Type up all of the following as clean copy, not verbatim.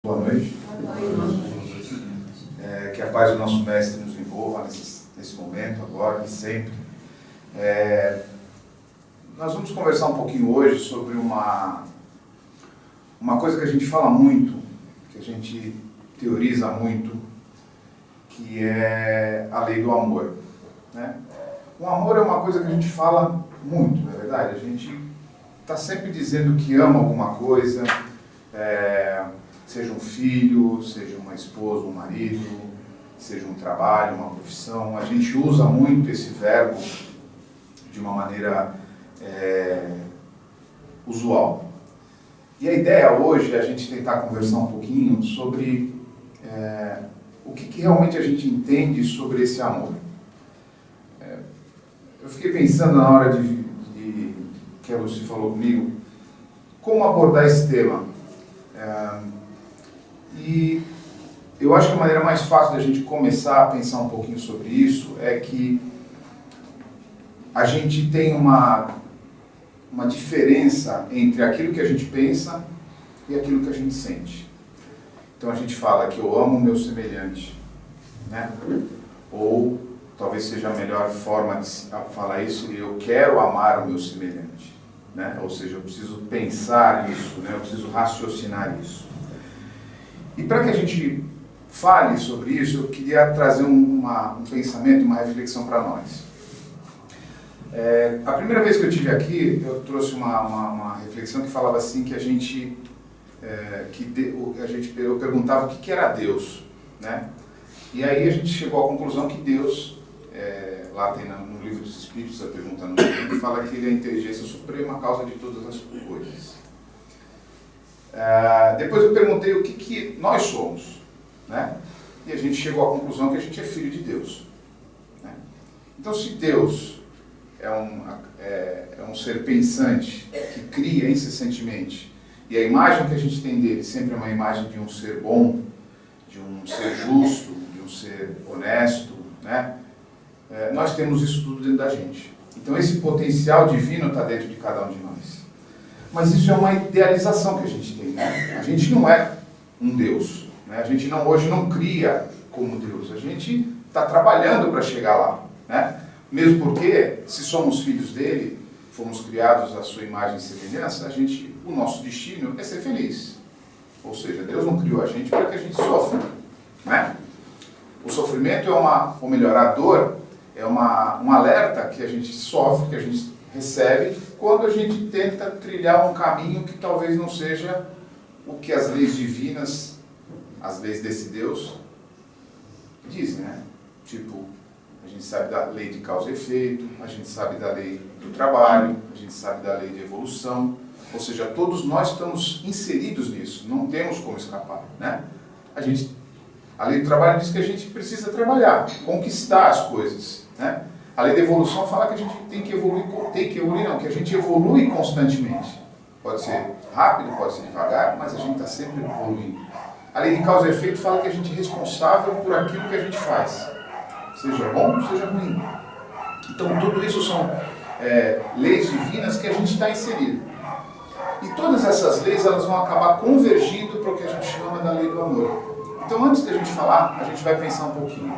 Boa noite. Que a paz do nosso Mestre nos envolva nesse momento, agora e sempre. Nós vamos conversar um pouquinho hoje sobre uma coisa que a gente fala muito, que a gente teoriza muito, que é a lei do amor, né? O amor é uma coisa que a gente fala muito, não é verdade? A gente está sempre dizendo que ama alguma coisa, seja um filho, seja uma esposa, um marido, seja um trabalho, uma profissão. A gente usa muito esse verbo de uma maneira usual. E a ideia hoje é a gente tentar conversar um pouquinho sobre o que realmente a gente entende sobre esse amor. Eu fiquei pensando na hora que a Lucy falou comigo, como abordar esse tema. E eu acho que a maneira mais fácil da gente começar a pensar um pouquinho sobre isso é que a gente tem uma diferença entre aquilo que a gente pensa e aquilo que a gente sente. Então a gente fala que eu amo o meu semelhante, né? Ou talvez seja a melhor forma de falar isso, eu quero amar o meu semelhante, né? Ou seja, eu preciso pensar isso, né? Eu preciso raciocinar isso. E para que a gente fale sobre isso, eu queria trazer um pensamento, uma reflexão para nós. A primeira vez que eu estive aqui, eu trouxe uma reflexão que falava assim, que eu perguntava o que era Deus, né? E aí a gente chegou à conclusão que Deus, lá tem no livro dos Espíritos, a pergunta no livro, fala que ele é a inteligência suprema, a causa de todas as coisas. Depois eu perguntei o que nós somos, né? E a gente chegou à conclusão que a gente é filho de Deus, né? Então, se Deus é um ser pensante, que cria incessantemente, e a imagem que a gente tem dele sempre é uma imagem de um ser bom, de um ser justo, de um ser honesto, né? Nós temos isso tudo dentro da gente. Então esse potencial divino está dentro de cada um de nós. Mas isso é uma idealização que a gente tem, né? A gente não é um Deus, né? A gente hoje não cria como Deus. A gente está trabalhando para chegar lá, né? Mesmo porque, se somos filhos dele, fomos criados à sua imagem e semelhança, o nosso destino é ser feliz. Ou seja, Deus não criou a gente para que a gente sofra, né? O sofrimento ou melhor, a dor é um alerta que a gente sofre, que a gente recebe quando a gente tenta trilhar um caminho que talvez não seja o que as leis divinas, as leis desse Deus, dizem, né? Tipo, a gente sabe da lei de causa e efeito, a gente sabe da lei do trabalho, a gente sabe da lei de evolução, ou seja, todos nós estamos inseridos nisso, não temos como escapar, né? A lei do trabalho diz que a gente precisa trabalhar, conquistar as coisas, né? A lei da evolução fala que a gente tem que evoluir, que a gente evolui constantemente. Pode ser rápido, pode ser devagar, mas a gente está sempre evoluindo. A lei de causa e efeito fala que a gente é responsável por aquilo que a gente faz, seja bom, seja ruim. Então tudo isso são leis divinas que a gente está inserido. E todas essas leis elas vão acabar convergindo para o que a gente chama da lei do amor. Então, antes da gente falar, a gente vai pensar um pouquinho.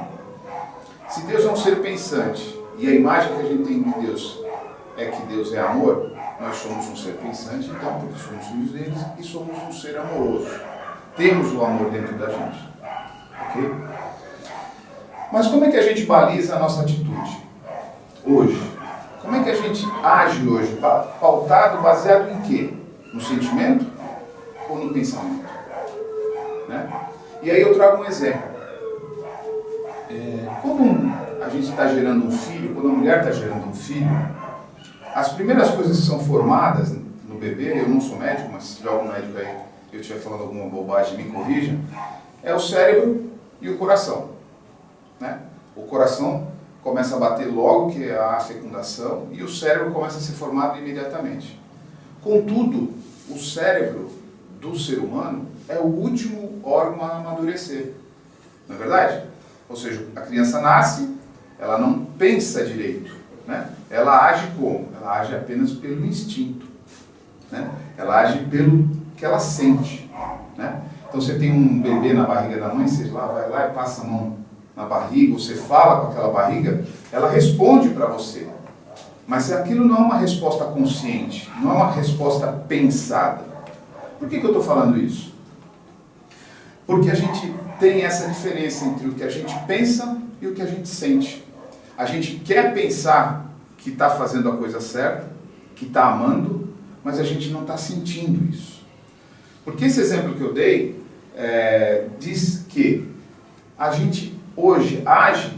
Se Deus é um ser pensante, e a imagem que a gente tem de Deus é que Deus é amor, nós somos um ser pensante, então, porque somos filhos dele, e somos um ser amoroso. Temos o amor dentro da gente. Ok? Mas como é que a gente baliza a nossa atitude hoje? Como é que a gente age hoje? Pautado, baseado em quê? No sentimento ou no pensamento? Né? E aí eu trago um exemplo. Quando a gente está gerando um filho, quando a mulher está gerando um filho, as primeiras coisas que são formadas no bebê, eu não sou médico, mas se tiver algum médico aí, eu estiver falando alguma bobagem, me corrija, é o cérebro e o coração, né? O coração começa a bater logo que é a fecundação e o cérebro começa a ser formado imediatamente. Contudo, o cérebro do ser humano é o último órgão a amadurecer, não é verdade? Ou seja, a criança nasce, ela não pensa direito, né? Ela age como? Ela age apenas pelo instinto, né? Ela age pelo que ela sente, né? Então você tem um bebê na barriga da mãe, você vai lá e passa a mão na barriga, você fala com aquela barriga, ela responde para você. Mas aquilo não é uma resposta consciente, não é uma resposta pensada. Por que eu estou falando isso? Porque a gente tem essa diferença entre o que a gente pensa e o que a gente sente. A gente quer pensar que está fazendo a coisa certa, que está amando, mas a gente não está sentindo isso. Porque esse exemplo que eu dei diz que a gente hoje age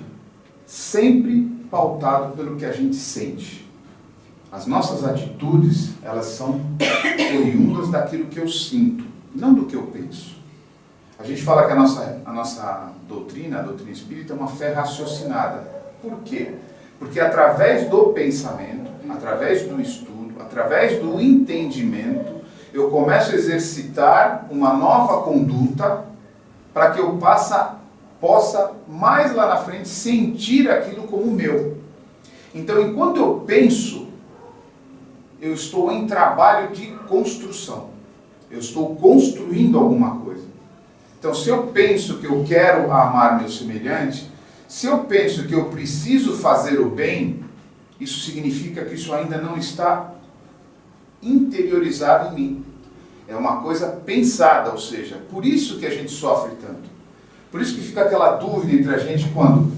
sempre pautado pelo que a gente sente. As nossas atitudes, elas são oriundas daquilo que eu sinto, não do que eu penso. A gente fala que a nossa doutrina, a doutrina espírita, é uma fé raciocinada. Por quê? Porque através do pensamento, através do estudo, através do entendimento, eu começo a exercitar uma nova conduta para que eu possa, mais lá na frente, sentir aquilo como meu. Então, enquanto eu penso, eu estou em trabalho de construção. Eu estou construindo alguma coisa. Então, se eu penso que eu quero amar meu semelhante, se eu penso que eu preciso fazer o bem, isso significa que isso ainda não está interiorizado em mim. É uma coisa pensada, ou seja, por isso que a gente sofre tanto. Por isso que fica aquela dúvida entre a gente quando,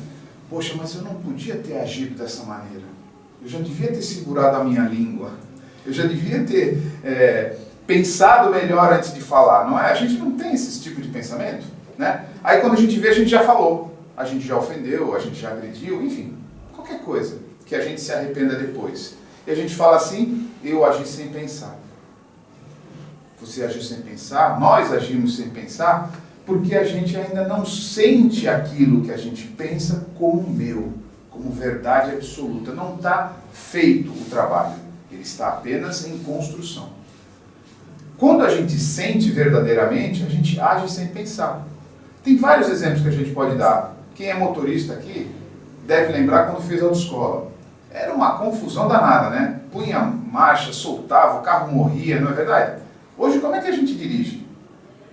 poxa, mas eu não podia ter agido dessa maneira. Eu já devia ter segurado a minha língua. Eu já devia ter pensado melhor antes de falar, não é? A gente não tem esse tipo de pensamento, né? Aí quando a gente vê, a gente já falou, a gente já ofendeu, a gente já agrediu, enfim, qualquer coisa que a gente se arrependa depois. E a gente fala assim, eu agi sem pensar. Você agiu sem pensar, nós agimos sem pensar, porque a gente ainda não sente aquilo que a gente pensa como meu, como verdade absoluta. Não está feito o trabalho, ele está apenas em construção. Quando a gente sente verdadeiramente, a gente age sem pensar. Tem vários exemplos que a gente pode dar. Quem é motorista aqui deve lembrar quando fez autoescola. Era uma confusão danada, né? Punha marcha, soltava, o carro morria, não é verdade? Hoje, como é que a gente dirige?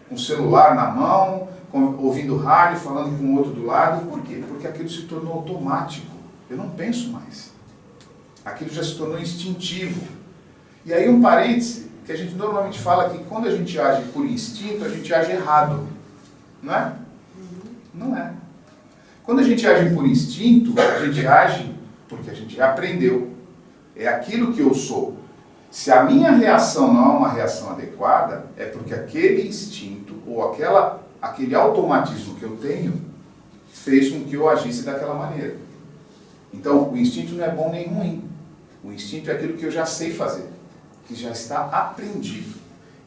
Com o celular na mão, ouvindo rádio, falando com o outro do lado. Por quê? Porque aquilo se tornou automático. Eu não penso mais. Aquilo já se tornou instintivo. E aí um parêntese, que a gente normalmente fala que quando a gente age por instinto, a gente age errado. Não é? Não é. Quando a gente age por instinto, a gente age porque a gente já aprendeu. É aquilo que eu sou. Se a minha reação não é uma reação adequada, é porque aquele instinto ou aquele automatismo que eu tenho fez com que eu agisse daquela maneira. Então, o instinto não é bom nem ruim. O instinto é aquilo que eu já sei fazer, que já está aprendido.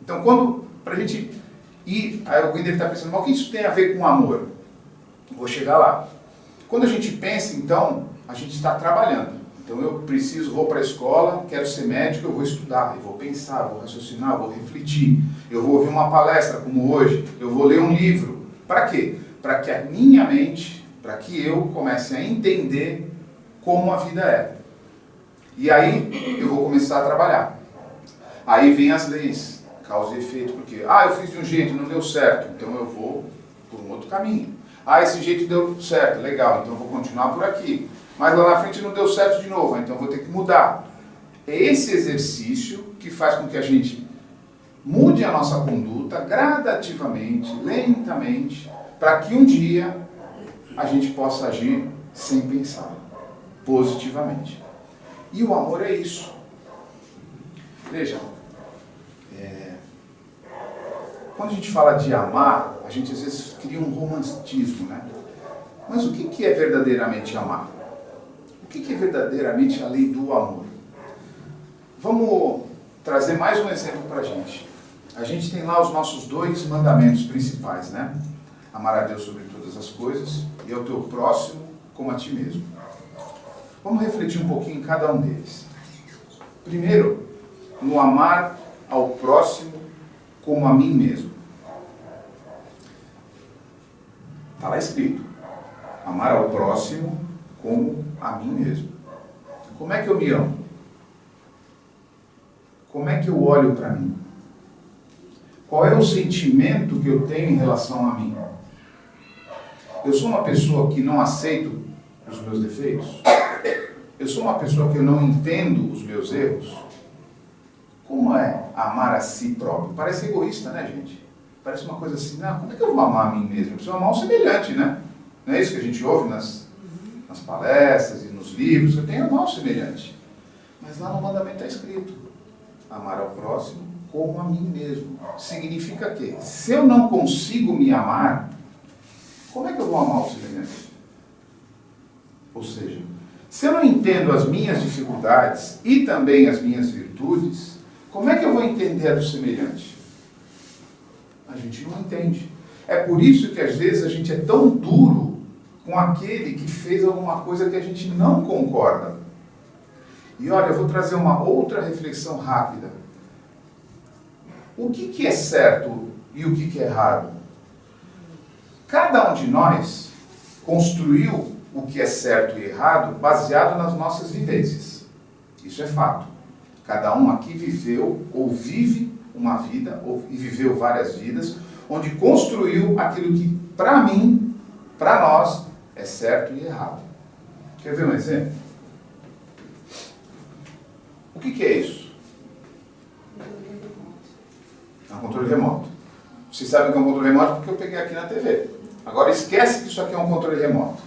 Então, para a gente ir, aí alguém deve estar pensando, mas o que isso tem a ver com amor? Vou chegar lá. Quando a gente pensa, então, a gente está trabalhando. Então eu vou para a escola, quero ser médico, eu vou estudar, eu vou pensar, vou raciocinar, vou refletir. Eu vou ouvir uma palestra como hoje, eu vou ler um livro. Para quê? Para que a minha mente, para que eu comece a entender como a vida é. E aí eu vou começar a trabalhar. Aí vem as leis, causa e efeito, porque eu fiz de um jeito, não deu certo, então eu vou por um outro caminho. Esse jeito deu certo, legal, então eu vou continuar por aqui. Mas lá na frente não deu certo de novo, então eu vou ter que mudar. É esse exercício que faz com que a gente mude a nossa conduta gradativamente, lentamente, para que um dia a gente possa agir sem pensar, positivamente. E o amor é isso. Veja, quando a gente fala de amar, a gente às vezes cria um romantismo, né? Mas o que é verdadeiramente amar? O que é verdadeiramente a lei do amor? Vamos trazer mais um exemplo para a gente. A gente tem lá os nossos 2 mandamentos principais, né? Amar a Deus sobre todas as coisas e ao teu próximo como a ti mesmo. Vamos refletir um pouquinho em cada um deles. Primeiro, no amar ao próximo como a mim mesmo. Está lá escrito. Amar ao próximo como a mim mesmo. Como é que eu me amo? Como é que eu olho para mim? Qual é o sentimento que eu tenho em relação a mim? Eu sou uma pessoa que não aceito os meus defeitos? Eu sou uma pessoa que eu não entendo os meus erros? Como é amar a si próprio? Parece egoísta, né, gente? Parece uma coisa assim, como é que eu vou amar a mim mesmo? Eu preciso amar um semelhante, né? Não é isso que a gente ouve nas palestras e nos livros? Eu tenho que amar um semelhante. Mas lá no mandamento está escrito, amar ao próximo como a mim mesmo. Significa que, se eu não consigo me amar, como é que eu vou amar o semelhante? Ou seja, se eu não entendo as minhas dificuldades e também as minhas virtudes, como é que eu vou entender a do semelhante? A gente não entende. É por isso que às vezes a gente é tão duro com aquele que fez alguma coisa que a gente não concorda. E olha, eu vou trazer uma outra reflexão rápida. O que é certo e o que é errado? Cada um de nós construiu o que é certo e errado baseado nas nossas vivências. Isso é fato. Cada um aqui viveu ou vive uma vida, e viveu várias vidas, onde construiu aquilo que, para mim, para nós, é certo e errado. Quer ver um exemplo? O que é isso? É um controle remoto. Vocês sabem que é um controle remoto porque eu peguei aqui na TV. Agora esquece que isso aqui é um controle remoto.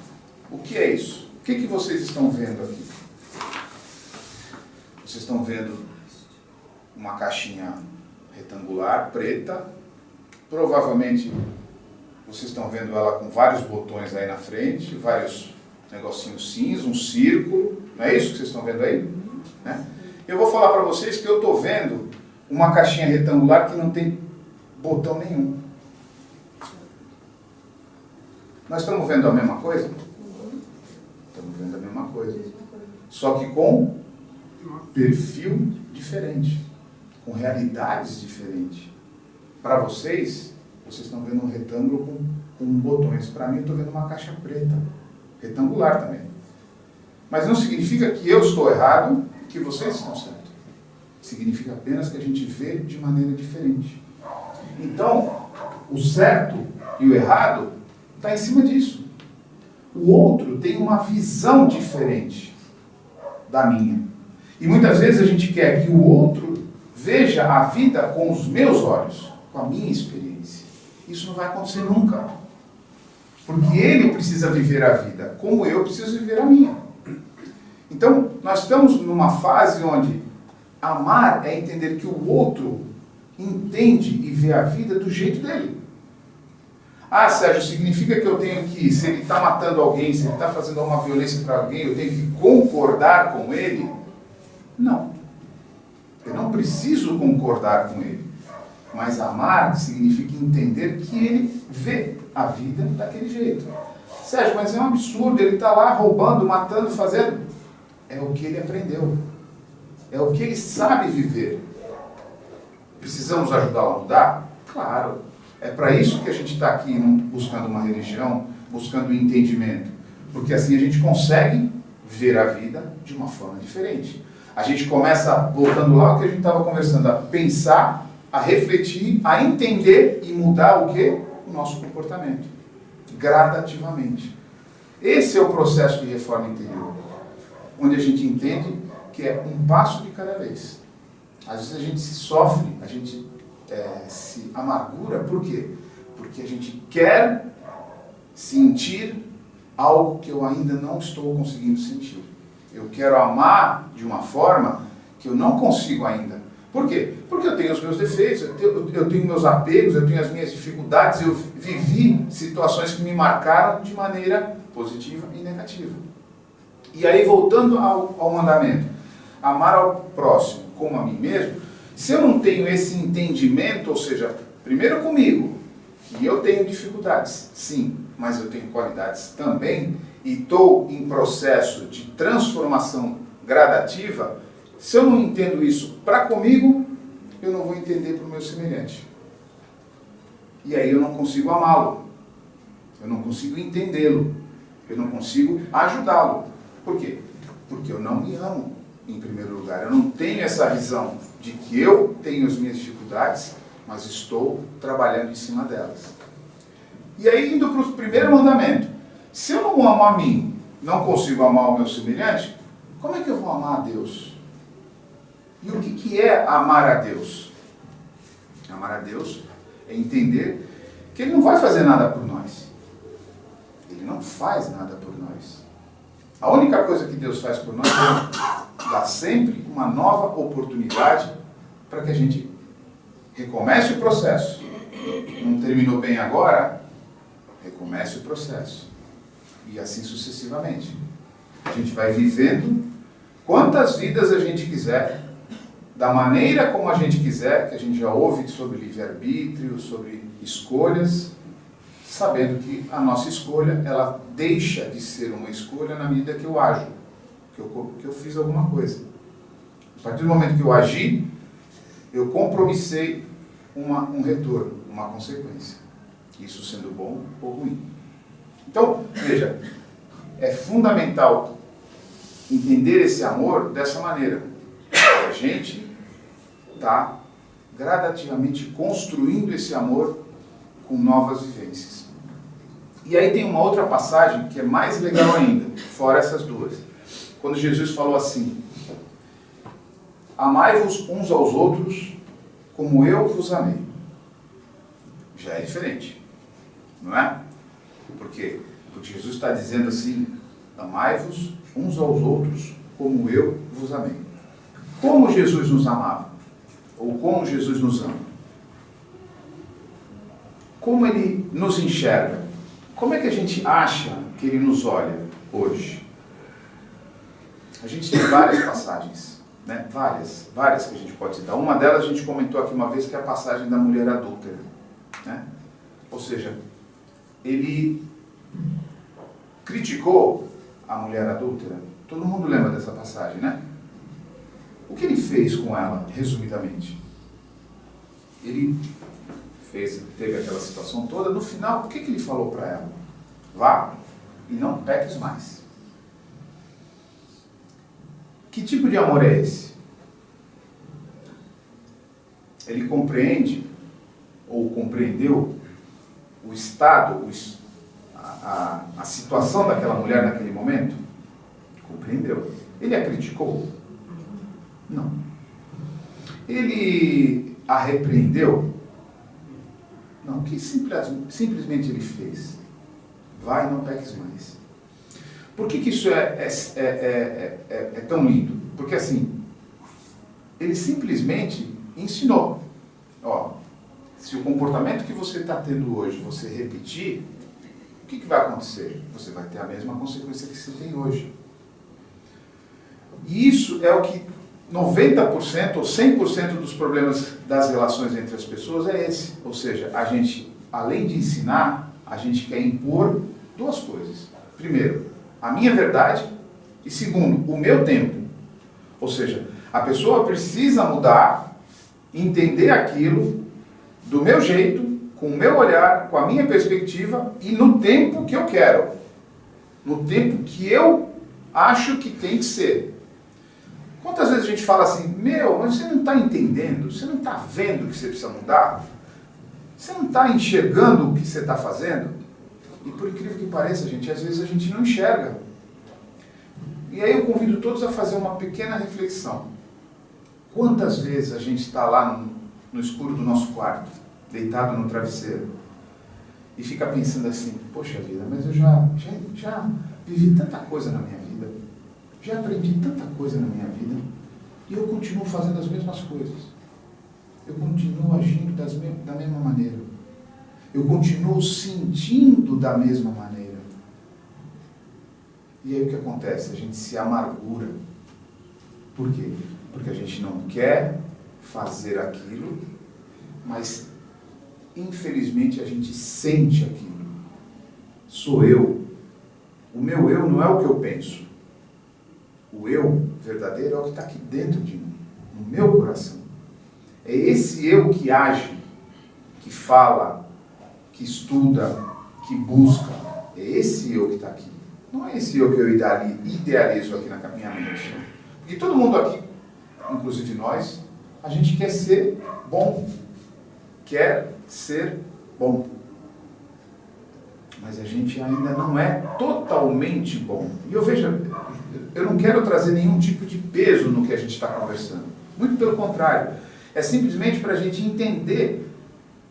O que é isso? O que vocês estão vendo aqui? Vocês estão vendo uma caixinha retangular, preta. Provavelmente vocês estão vendo ela com vários botões aí na frente, vários negocinhos cinza, um círculo. Não é isso que vocês estão vendo aí? Né? Eu vou falar para vocês que eu estou vendo uma caixinha retangular que não tem botão nenhum. Nós estamos vendo a mesma coisa? Estamos vendo a mesma coisa. Só que com perfil diferente, com realidades diferentes. Para vocês estão vendo um retângulo com botões. Para mim, eu estou vendo uma caixa preta, retangular também. Mas não significa que eu estou errado e que vocês estão certos. Significa apenas que a gente vê de maneira diferente. Então, o certo e o errado está em cima disso. O outro tem uma visão diferente da minha. E muitas vezes a gente quer que o outro veja a vida com os meus olhos, com a minha experiência. Isso não vai acontecer nunca. Porque ele precisa viver a vida, como eu preciso viver a minha. Então, nós estamos numa fase onde amar é entender que o outro entende e vê a vida do jeito dele. Ah, Sérgio, significa que eu tenho que, se ele está matando alguém, se ele está fazendo uma violência para alguém, eu tenho que concordar com ele? Não. Eu não preciso concordar com ele. Mas amar significa entender que ele vê a vida daquele jeito. Sérgio, mas é um absurdo, ele está lá roubando, matando, fazendo. É o que ele aprendeu. É o que ele sabe viver. Precisamos ajudá-lo a mudar? Claro. É para isso que a gente está aqui buscando uma religião, buscando um entendimento. Porque assim a gente consegue ver a vida de uma forma diferente. A gente começa, voltando lá ao que a gente estava conversando, a pensar, a refletir, a entender e mudar o quê? O nosso comportamento. Gradativamente. Esse é o processo de reforma interior. Onde a gente entende que é um passo de cada vez. Às vezes a gente se sofre, a gente se amargura, por quê? Porque a gente quer sentir algo que eu ainda não estou conseguindo sentir. Eu quero amar de uma forma que eu não consigo ainda. Por quê? Porque eu tenho os meus defeitos, eu tenho meus apegos, eu tenho as minhas dificuldades, eu vivi situações que me marcaram de maneira positiva e negativa. E aí, voltando ao mandamento, amar ao próximo como a mim mesmo, se eu não tenho esse entendimento, ou seja, primeiro comigo, que eu tenho dificuldades, sim, mas eu tenho qualidades também, e estou em processo de transformação gradativa, se eu não entendo isso para comigo, eu não vou entender para o meu semelhante. E aí eu não consigo amá-lo, eu não consigo entendê-lo, eu não consigo ajudá-lo. Por quê? Porque eu não me amo, em primeiro lugar. Eu não tenho essa visão de que eu tenho as minhas dificuldades mas estou trabalhando em cima delas. E aí, indo para o primeiro mandamento. Se eu não amo a mim, não consigo amar o meu semelhante, como é que eu vou amar a Deus? E o que é amar a Deus? Amar a Deus é entender que Ele não vai fazer nada por nós. Ele não faz nada por nós. A única coisa que Deus faz por nós é dar sempre uma nova oportunidade para que a gente recomece o processo. Não terminou bem agora? Recomece o processo. E assim sucessivamente. A gente vai vivendo quantas vidas a gente quiser, da maneira como a gente quiser, que a gente já ouve sobre livre-arbítrio, sobre escolhas, sabendo que a nossa escolha, ela deixa de ser uma escolha na medida que eu ajo, que eu fiz alguma coisa. A partir do momento que eu agi, eu compromissei um retorno, uma consequência. Isso sendo bom ou ruim. Então, veja, é fundamental entender esse amor dessa maneira. A gente está gradativamente construindo esse amor com novas vivências. E aí tem uma outra passagem que é mais legal ainda, fora essas duas. Quando Jesus falou assim: amai-vos uns aos outros como eu vos amei. Já é diferente, não é? Por quê? Porque Jesus está dizendo assim: amai-vos uns aos outros como eu vos amei. Como Jesus nos amava? Ou como Jesus nos ama? Como Ele nos enxerga? Como é que a gente acha que Ele nos olha hoje? A gente tem várias passagens, né? Várias que a gente pode citar. Uma delas a gente comentou aqui uma vez, que é a passagem da mulher adúltera, né? Ou seja, Ele criticou a mulher adúltera. Todo mundo lembra dessa passagem, né? O que Ele fez com ela, resumidamente? Ele teve aquela situação toda. No final, o que Ele falou para ela? Vá e não peques mais. Que tipo de amor é esse? Ele compreende, ou compreendeu, o estado, a situação daquela mulher naquele momento? Compreendeu. Ele a criticou? Não. Ele a repreendeu? Não. O que simplesmente ele fez? Vai e não peques mais. Por que isso é tão lindo? Porque assim, ele simplesmente ensinou. Ó, se o comportamento que você está tendo hoje você repetir, o que vai acontecer? Você vai ter a mesma consequência que você tem hoje. E isso é o que 90% ou 100% dos problemas das relações entre as pessoas é esse. Ou seja, a gente, além de ensinar, a gente quer impor duas coisas. Primeiro, a minha verdade, e segundo, o meu tempo. Ou seja, a pessoa precisa mudar, entender aquilo do meu jeito, com o meu olhar, com a minha perspectiva e no tempo que eu quero. No tempo que eu acho que tem que ser. Quantas vezes a gente fala assim: meu, mas você não está entendendo, você não está vendo que você precisa mudar, você não está enxergando o que você está fazendo? E por incrível que pareça, gente, às vezes a gente não enxerga. E aí eu convido todos a fazer uma pequena reflexão. Quantas vezes a gente está lá no escuro do nosso quarto, deitado no travesseiro, e fica pensando assim: poxa vida, mas eu já vivi tanta coisa na minha vida, já aprendi tanta coisa na minha vida, e eu continuo fazendo as mesmas coisas. Eu continuo agindo da mesma maneira. Eu continuo sentindo da mesma maneira. E aí o que acontece? A gente se amargura. Por quê? Porque a gente não quer fazer aquilo, mas infelizmente a gente sente aquilo. Sou eu. O meu eu não é o que eu penso. O eu verdadeiro é o que está aqui dentro de mim, no meu coração. É esse eu que age, que fala, que estuda, que busca. É esse eu que está aqui. Não é esse eu que eu idealizo aqui na minha mente. Porque todo mundo aqui, inclusive nós, a gente quer ser bom. quer ser bom. Mas a gente ainda não é totalmente bom. E eu não quero trazer nenhum tipo de peso no que a gente está conversando. Muito pelo contrário. É simplesmente para a gente entender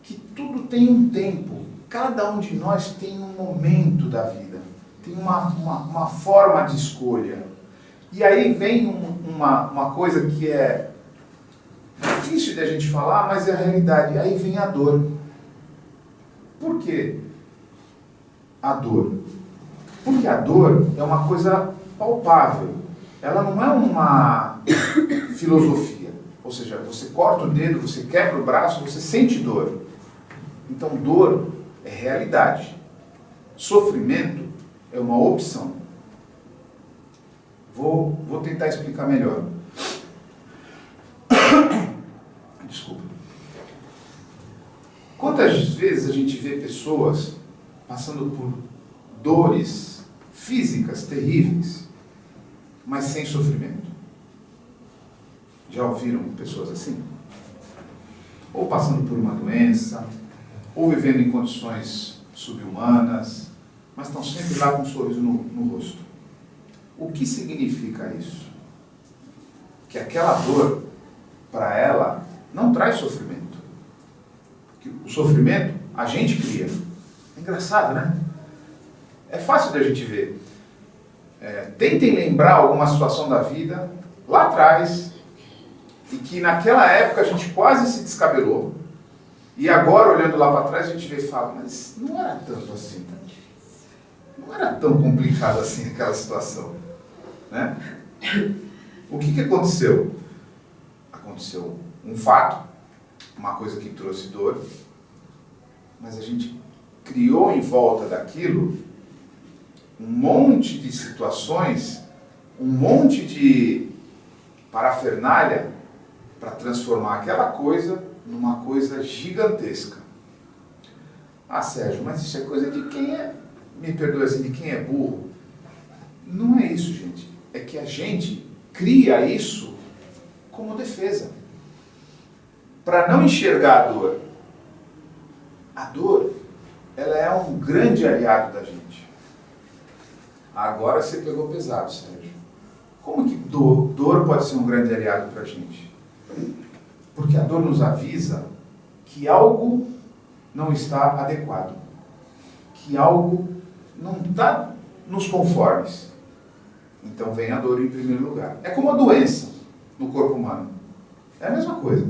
que tudo tem um tempo. Cada um de nós tem um momento da vida. Tem uma forma de escolha. E aí vem uma coisa que é difícil de a gente falar, mas é a realidade. Aí vem a dor. Por quê? A dor. Porque a dor é uma coisa palpável. Ela não é uma filosofia. Ou seja, você corta o dedo, você quebra o braço, você sente dor. Então, dor é realidade. Sofrimento é uma opção. Vou tentar explicar melhor. Desculpa. Quantas vezes a gente vê pessoas passando por dores físicas terríveis, mas sem sofrimento? Já ouviram pessoas assim? Ou passando por uma doença, ou vivendo em condições subhumanas, mas estão sempre lá com um sorriso no rosto. O que significa isso? Que aquela dor, para ela, não traz sofrimento. Que o sofrimento a gente cria. É engraçado, né? É fácil da gente ver. Tentem lembrar alguma situação da vida, lá atrás, e que naquela época a gente quase se descabelou, e agora, olhando lá para trás, a gente vê e fala, mas não era tanto assim. Não era tão complicado assim aquela situação. Né? O que aconteceu? Aconteceu um fato, uma coisa que trouxe dor, mas a gente criou em volta daquilo um monte de situações, um monte de parafernália para transformar aquela coisa numa coisa gigantesca. Ah, Sérgio, mas isso é coisa de quem é, me perdoe assim, de quem é burro. Não é isso, gente. É que a gente cria isso como defesa. Para não enxergar a dor. A dor, ela é um grande aliado da gente. Agora você pegou pesado, Sérgio. Como que dor pode ser um grande aliado para a gente? Porque a dor nos avisa que algo não está adequado. Que algo não está nos conformes. Então vem a dor em primeiro lugar. É como a doença no corpo humano. É a mesma coisa.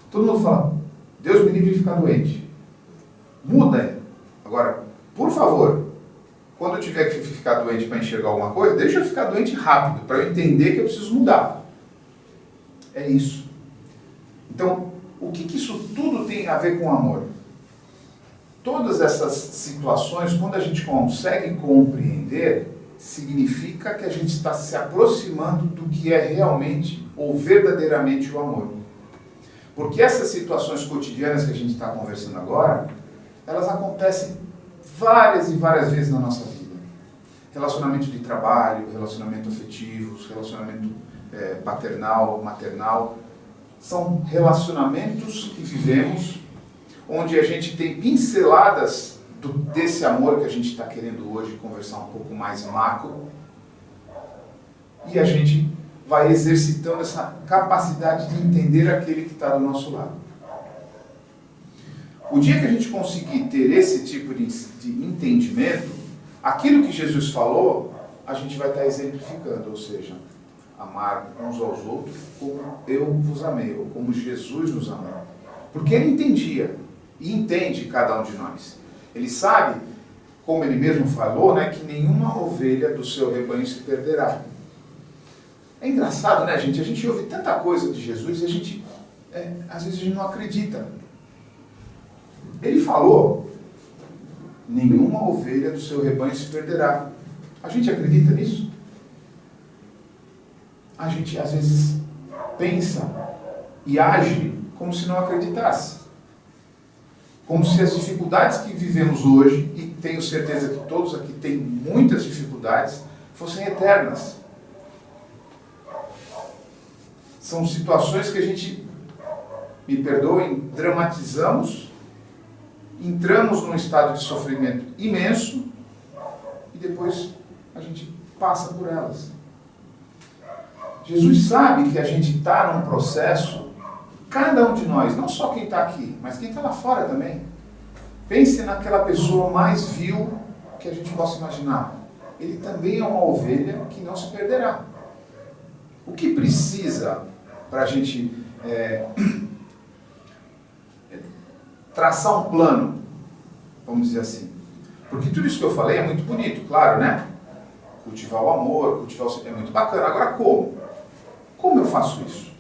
Todo mundo fala, Deus me livre de ficar doente. Muda. Agora, por favor, quando eu tiver que ficar doente para enxergar alguma coisa, deixa eu ficar doente rápido, para eu entender que eu preciso mudar. É isso. Então, o que isso tudo tem a ver com amor? Todas essas situações, quando a gente consegue compreender, significa que a gente está se aproximando do que é realmente ou verdadeiramente o amor. Porque essas situações cotidianas que a gente está conversando agora, elas acontecem várias e várias vezes na nossa vida. Relacionamento de trabalho, relacionamento afetivo, relacionamento paternal, maternal. São relacionamentos que vivemos, onde a gente tem pinceladas desse amor que a gente está querendo hoje conversar um pouco mais macro, e a gente vai exercitando essa capacidade de entender aquele que está do nosso lado. O dia que a gente conseguir ter esse tipo de entendimento, aquilo que Jesus falou, a gente vai estar exemplificando, ou seja, amar uns aos outros como eu vos amei, ou como Jesus nos amou. Porque ele entendia, e entende cada um de nós. Ele sabe, como ele mesmo falou, né, que nenhuma ovelha do seu rebanho se perderá. É engraçado, né, gente? A gente ouve tanta coisa de Jesus e a gente, às vezes a gente não acredita. Ele falou, nenhuma ovelha do seu rebanho se perderá. A gente acredita nisso? A gente, às vezes, pensa e age como se não acreditasse. Como se as dificuldades que vivemos hoje, e tenho certeza que todos aqui têm muitas dificuldades, fossem eternas. São situações que a gente me perdoem, dramatizamos, entramos num estado de sofrimento imenso e depois a gente passa por elas. Jesus sabe que a gente está num processo, cada um de nós, não só quem está aqui, mas quem está lá fora também. Pense naquela pessoa mais vil que a gente possa imaginar. Ele também é uma ovelha que não se perderá. O que precisa para a gente traçar um plano, vamos dizer assim? Porque tudo isso que eu falei é muito bonito, claro, né? Cultivar o amor, cultivar o... é muito bacana. Agora como? Como eu faço isso?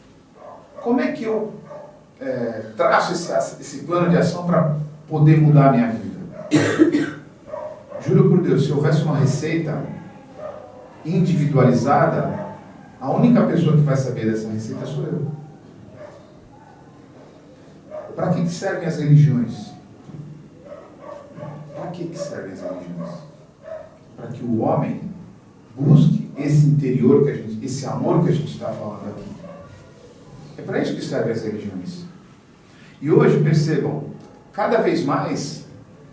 Como é que eu traço esse plano de ação para poder mudar a minha vida? Juro por Deus, se houvesse uma receita individualizada, a única pessoa que vai saber dessa receita sou eu. Para que servem as religiões? Para que servem as religiões? Para que o homem busque esse interior, esse amor que a gente está falando aqui. É para isso que servem as religiões. E hoje, percebam, cada vez mais,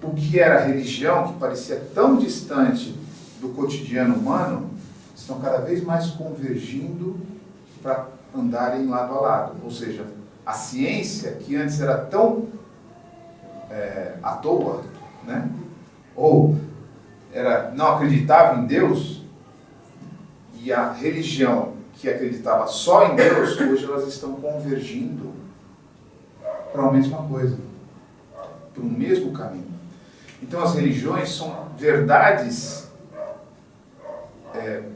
o que era religião, que parecia tão distante do cotidiano humano, estão cada vez mais convergindo para andarem lado a lado. Ou seja, a ciência, que antes era tão à toa, né? Ou não acreditava em Deus, e a religião que acreditava só em Deus, hoje elas estão convergindo para a mesma coisa, para o mesmo caminho. Então as religiões são verdades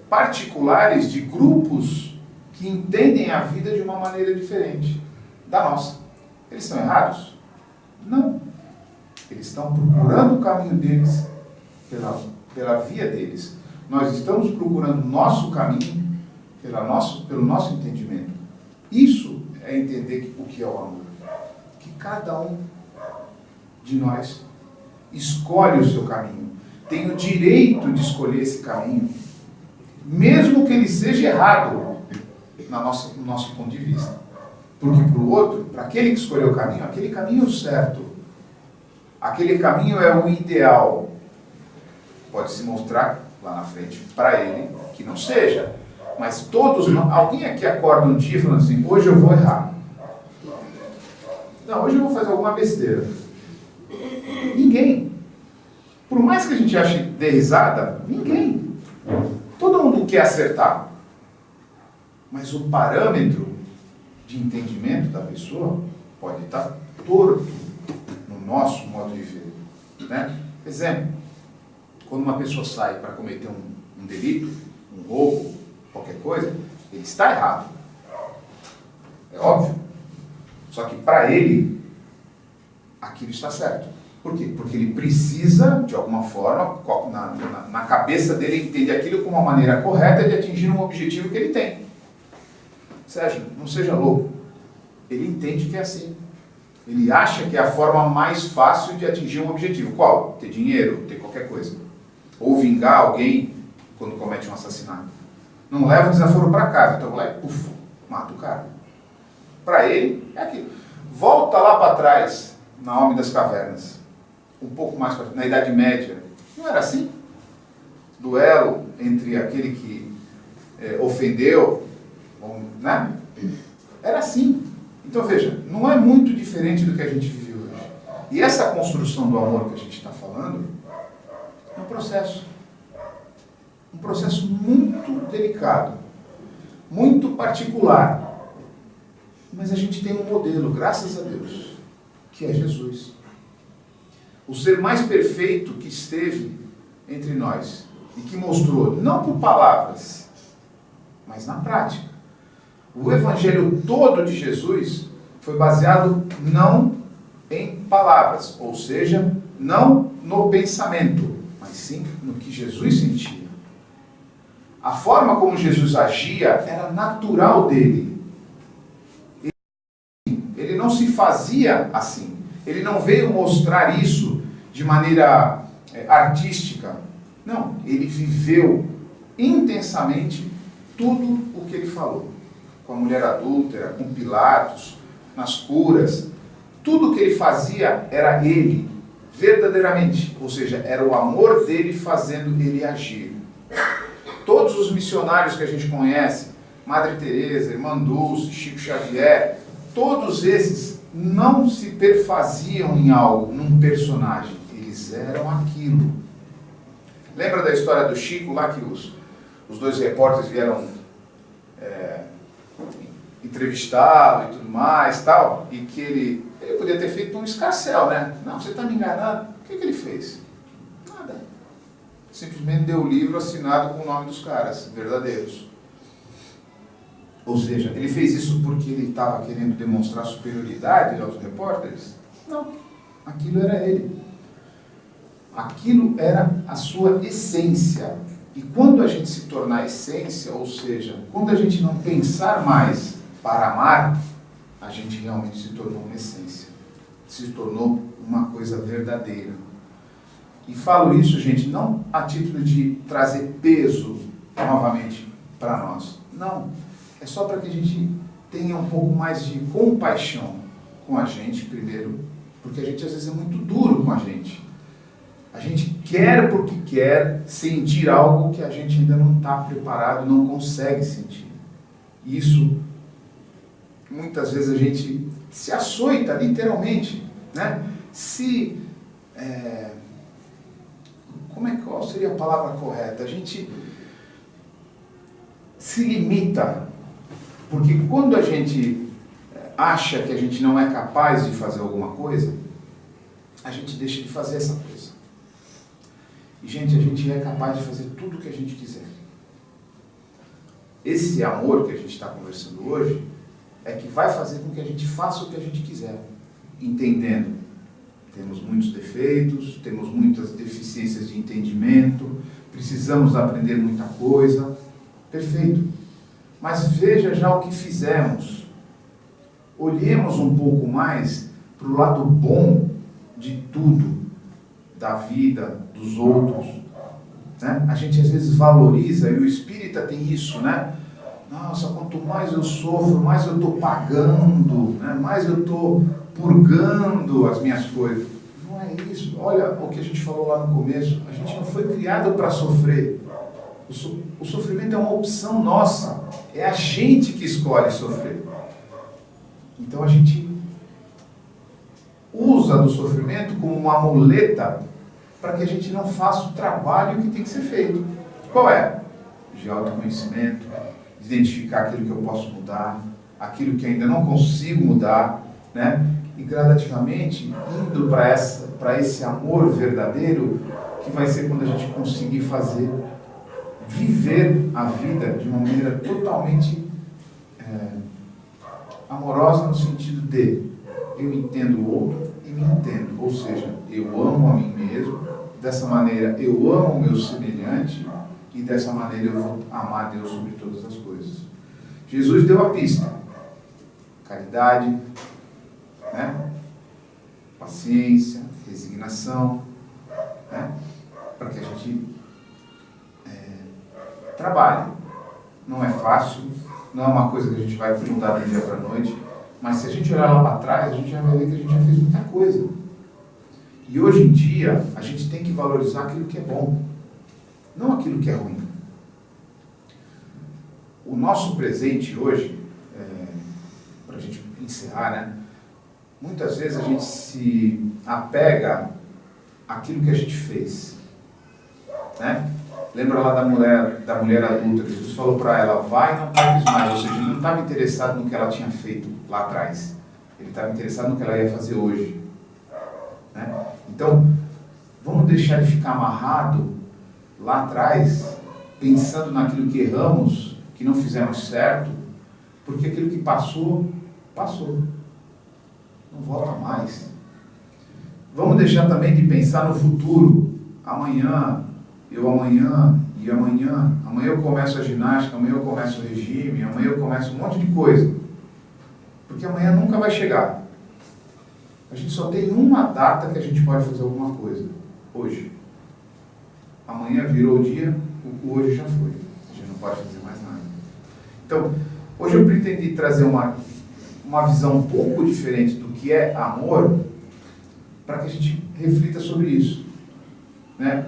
particulares de grupos que entendem a vida de uma maneira diferente da nossa. Eles estão errados? Não. Eles estão procurando o caminho deles pela via deles. Nós estamos procurando o nosso caminho pelo nosso entendimento. Isso é entender o que é o amor. Que cada um de nós escolhe o seu caminho. Tem o direito de escolher esse caminho, mesmo que ele seja errado no nosso ponto de vista. Porque para o outro, para aquele que escolheu o caminho, aquele caminho é o certo. Aquele caminho é o ideal. Pode se mostrar lá na frente para ele que não seja. Mas alguém aqui acorda um dia falando assim, hoje eu vou errar. Não, hoje eu vou fazer alguma besteira. Ninguém. Por mais que a gente ache de risada, ninguém. Todo mundo quer acertar. Mas o parâmetro de entendimento da pessoa pode estar torto no nosso modo de ver. Né? Exemplo, quando uma pessoa sai para cometer um delito, um roubo, qualquer coisa, ele está errado. É óbvio. Só que para ele, aquilo está certo. Por quê? Porque ele precisa, de alguma forma, na cabeça dele, entender aquilo como uma maneira correta de atingir um objetivo que ele tem. Sérgio, não seja louco. Ele entende que é assim. Ele acha que é a forma mais fácil de atingir um objetivo. Qual? Ter dinheiro, ter qualquer coisa. Ou vingar alguém quando comete um assassinato. Não leva o desaforo para casa. Então vai lá e mata o cara. Para ele, é aquilo. Volta lá para trás, na Homem das Cavernas. Um pouco mais na Idade Média. Não era assim? Duelo entre aquele que ofendeu, né? Era assim. Então veja, não é muito diferente do que a gente vive hoje. E essa construção do amor que a gente está falando é um processo. Um processo muito delicado, muito particular. Mas a gente tem um modelo, graças a Deus, que é Jesus. O ser mais perfeito que esteve entre nós e que mostrou, não por palavras, mas na prática. O evangelho todo de Jesus foi baseado não em palavras, ou seja, não no pensamento, mas sim no que Jesus sentia. A forma como Jesus agia era natural dele. Ele não se fazia assim. Ele não veio mostrar isso de maneira artística. Não, ele viveu intensamente tudo o que ele falou. Com a mulher adúltera, com Pilatos, nas curas. Tudo que ele fazia era ele, verdadeiramente. Ou seja, era o amor dele fazendo ele agir. Todos os missionários que a gente conhece, Madre Teresa, Irmã Dulce, Chico Xavier, todos esses não se perfaziam em algo, num personagem. Eles eram aquilo. Lembra da história do Chico, lá que os dois repórteres vieram entrevistá-lo e tudo mais, tal, e que ele podia ter feito um escarcéu, né? Não, você está me enganando. O que ele fez? Nada. Simplesmente deu o livro assinado com o nome dos caras, verdadeiros. Ou seja, ele fez isso porque ele estava querendo demonstrar superioridade aos repórteres? Não. Aquilo era ele. Aquilo era a sua essência. E quando a gente se tornar essência, ou seja, quando a gente não pensar mais para amar, a gente realmente se tornou uma essência. Se tornou uma coisa verdadeira. E falo isso, gente, não a título de trazer peso novamente para nós. Não. É só para que a gente tenha um pouco mais de compaixão com a gente, primeiro, porque a gente às vezes é muito duro com a gente. A gente quer porque quer sentir algo que a gente ainda não está preparado, não consegue sentir. E isso, muitas vezes a gente se açoita, literalmente, né? Qual seria a palavra correta? A gente se limita, porque quando a gente acha que a gente não é capaz de fazer alguma coisa, a gente deixa de fazer essa coisa. E, gente, a gente é capaz de fazer tudo o que a gente quiser. Esse amor que a gente está conversando hoje é que vai fazer com que a gente faça o que a gente quiser, entendendo. Temos muitos defeitos, temos muitas deficiências de entendimento, precisamos aprender muita coisa. Perfeito. Mas veja já o que fizemos. Olhemos um pouco mais para o lado bom de tudo, da vida, dos outros. Né? A gente às vezes valoriza, e o espírita tem isso, né? Nossa, quanto mais eu sofro, mais eu estou pagando, né? Mais eu estou purgando as minhas coisas. Não é isso. Olha o que a gente falou lá no começo. A gente não foi criado para sofrer. O sofrimento é uma opção nossa. É a gente que escolhe sofrer. Então a gente usa do sofrimento como uma muleta para que a gente não faça o trabalho que tem que ser feito. Qual é? De autoconhecimento, de identificar aquilo que eu posso mudar, aquilo que ainda não consigo mudar, né? E gradativamente indo para esse amor verdadeiro, que vai ser quando a gente conseguir viver a vida de uma maneira totalmente amorosa, no sentido de eu entendo o outro e me entendo, ou seja, eu amo a mim mesmo, dessa maneira eu amo o meu semelhante e dessa maneira eu vou amar Deus sobre todas as coisas. Jesus deu a pista: caridade, né? Paciência, resignação, né? Para que a gente trabalhe. Não é fácil, não é uma coisa que a gente vai mudar do dia para a noite, mas se a gente olhar lá para trás, a gente já vai ver que a gente já fez muita coisa. E hoje em dia, a gente tem que valorizar aquilo que é bom, não aquilo que é ruim. O nosso presente hoje, para a gente encerrar, né? Muitas vezes a gente se apega àquilo que a gente fez, né? Lembra lá da mulher adulta, que Jesus falou para ela: vai e não peques mais. Ou seja, ele não estava interessado no que ela tinha feito lá atrás. Ele estava interessado no que ela ia fazer hoje. Né? Então, vamos deixar de ficar amarrado lá atrás, pensando naquilo que erramos, que não fizemos certo, porque aquilo que passou, passou. Não volta mais. Vamos deixar também de pensar no futuro. Amanhã eu começo a ginástica, amanhã eu começo o regime, amanhã eu começo um monte de coisa. Porque amanhã nunca vai chegar. A gente só tem uma data que a gente pode fazer alguma coisa. Hoje. Amanhã virou o dia, o hoje já foi. A gente não pode fazer mais nada. Então, hoje eu pretendi trazer uma uma visão um pouco diferente do que é amor, para que a gente reflita sobre isso, né?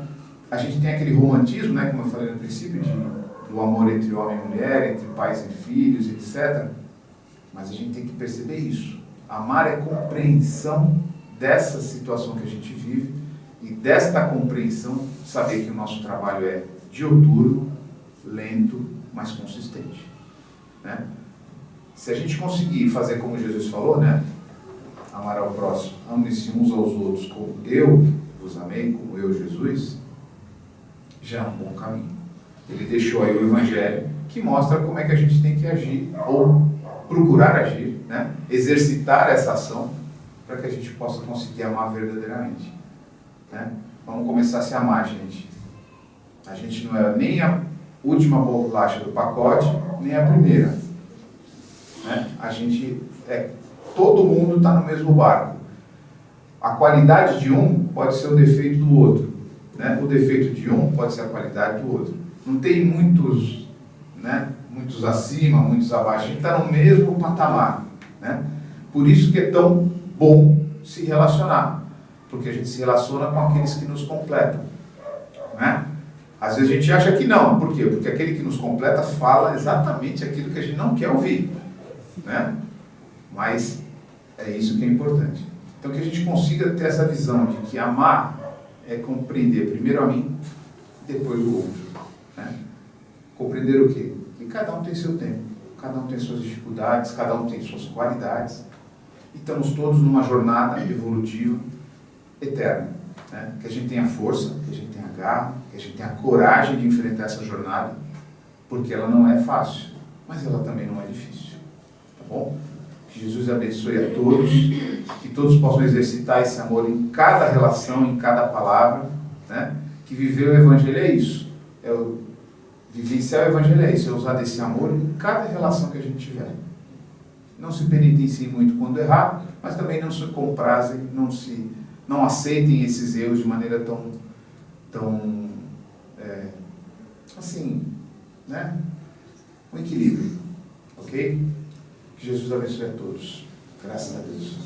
A gente tem aquele romantismo, né, como eu falei no princípio, do amor entre homem e mulher, entre pais e filhos, etc. Mas a gente tem que perceber isso. Amar é compreensão dessa situação que a gente vive e desta compreensão saber que o nosso trabalho é diuturno, lento, mas consistente, né? Se a gente conseguir fazer como Jesus falou, né? Amar ao próximo, amem-se uns aos outros como eu os amei, como eu, Jesus, já é um bom caminho. Ele deixou aí o Evangelho, que mostra como é que a gente tem que agir, ou procurar agir, né? Exercitar essa ação, para que a gente possa conseguir amar verdadeiramente, né? Vamos começar a se amar, gente. A gente não é nem a última bolacha do pacote, nem a primeira, né? A gente todo mundo está no mesmo barco. A qualidade de um pode ser o defeito do outro, né? O defeito de um pode ser a qualidade do outro. Não tem muitos, né? Muitos acima, muitos abaixo. A gente está no mesmo patamar, né? Por isso que é tão bom se relacionar, porque a gente se relaciona com aqueles que nos completam, né? Às vezes a gente acha que não. Por quê? Porque aquele que nos completa fala exatamente aquilo que a gente não quer ouvir, né? Mas é isso que é importante. Então que a gente consiga ter essa visão de que amar é compreender primeiro a mim, depois o outro, né? Compreender o quê? Que cada um tem seu tempo, cada um tem suas dificuldades, cada um tem suas qualidades, e estamos todos numa jornada evolutiva eterna, né? Que a gente tenha força, que a gente tenha garra, que a gente tenha coragem de enfrentar essa jornada, porque ela não é fácil, mas ela também não é difícil, tá bom? Que Jesus abençoe a todos, que todos possam exercitar esse amor em cada relação, em cada palavra, né? Que viver o Evangelho é isso, vivenciar o Evangelho é isso, é usar desse amor em cada relação que a gente tiver. Não se penitenciem muito quando errar, mas também não se comprazem, não aceitem esses erros de maneira tão assim, né? Com equilíbrio, ok? Que Jesus abençoe a todos. Graças a Deus.